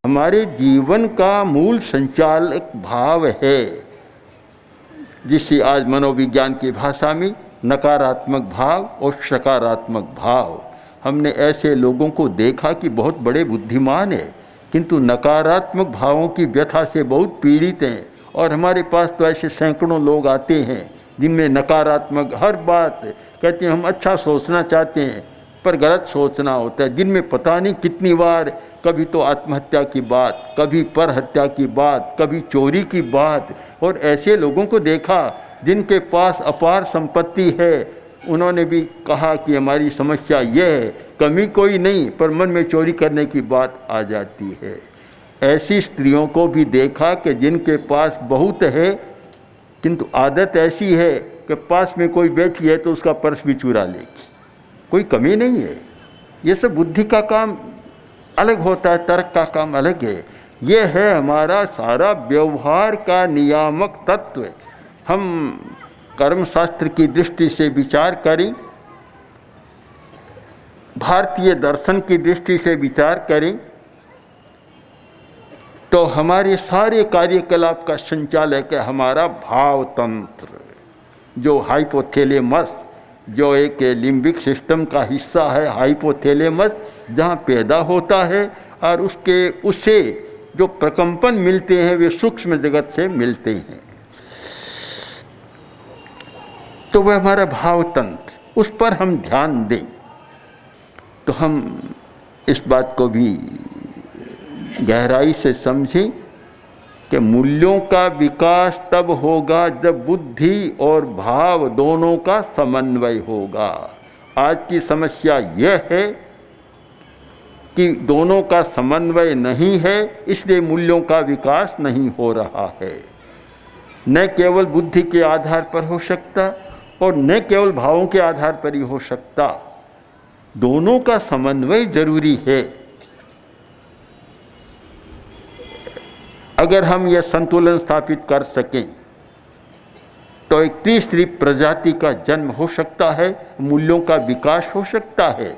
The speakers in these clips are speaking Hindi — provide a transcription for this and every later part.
हमारे जीवन का मूल संचालक भाव है, जिसे आज मनोविज्ञान की भाषा में नकारात्मक भाव और सकारात्मक भाव। हमने ऐसे लोगों को देखा कि बहुत बड़े बुद्धिमान हैं, किंतु नकारात्मक भावों की व्यथा से बहुत पीड़ित हैं। और हमारे पास तो ऐसे सैकड़ों लोग आते हैं जिनमें नकारात्मक हर बात कहते हैं, हम अच्छा सोचना चाहते हैं पर गलत सोचना होता है, जिनमें पता नहीं कितनी बार कभी तो आत्महत्या की बात, कभी पर हत्या की बात, कभी चोरी की बात। और ऐसे लोगों को देखा जिनके पास अपार संपत्ति है, उन्होंने भी कहा कि हमारी समस्या यह है, कमी कोई नहीं पर मन में चोरी करने की बात आ जाती है। ऐसी स्त्रियों को भी देखा कि जिनके पास बहुत है किंतु आदत ऐसी है कि पास में कोई बैठी है तो उसका पर्स भी चुरा लेगी, कोई कमी नहीं है। ये सब बुद्धि का काम अलग होता है, तर्क का काम अलग है। ये है हमारा सारा व्यवहार का नियामक तत्व। हम कर्मशास्त्र की दृष्टि से विचार करें, भारतीय दर्शन की दृष्टि से विचार करें, तो हमारे सारे कार्यकलाप का संचालक है हमारा भाव तंत्र, जो हाइपोथैलेमस, जो एक लिम्बिक सिस्टम का हिस्सा है। हाइपोथैलेमस जहाँ पैदा होता है और उससे जो प्रकंपन मिलते हैं वे सूक्ष्म जगत से मिलते हैं, तो वह हमारा भाव तंत्र, उस पर हम ध्यान दें तो हम इस बात को भी गहराई से समझें कि मूल्यों का विकास तब होगा जब बुद्धि और भाव दोनों का समन्वय होगा। आज की समस्या यह है कि दोनों का समन्वय नहीं है, इसलिए मूल्यों का विकास नहीं हो रहा है। न केवल बुद्धि के आधार पर हो सकता और न केवल भावों के आधार पर ही हो सकता, दोनों का समन्वय जरूरी है। अगर हम यह संतुलन स्थापित कर सकें तो एक तीसरी प्रजाति का जन्म हो सकता है, मूल्यों का विकास हो सकता है।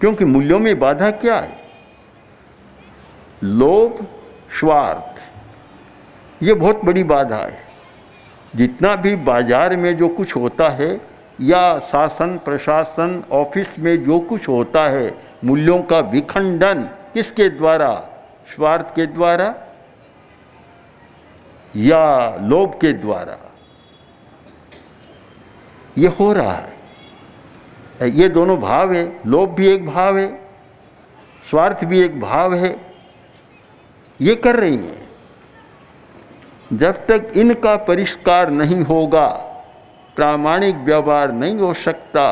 क्योंकि मूल्यों में बाधा क्या है? लोभ, स्वार्थ, ये बहुत बड़ी बाधा है। जितना भी बाजार में जो कुछ होता है या शासन प्रशासन ऑफिस में जो कुछ होता है, मूल्यों का विखंडन किसके द्वारा? स्वार्थ के द्वारा या लोभ के द्वारा ये हो रहा है। ये दोनों भाव है, लोभ भी एक भाव है, स्वार्थ भी एक भाव है, ये कर रही हैं। जब तक इनका परिष्कार नहीं होगा प्रामाणिक व्यवहार नहीं हो सकता।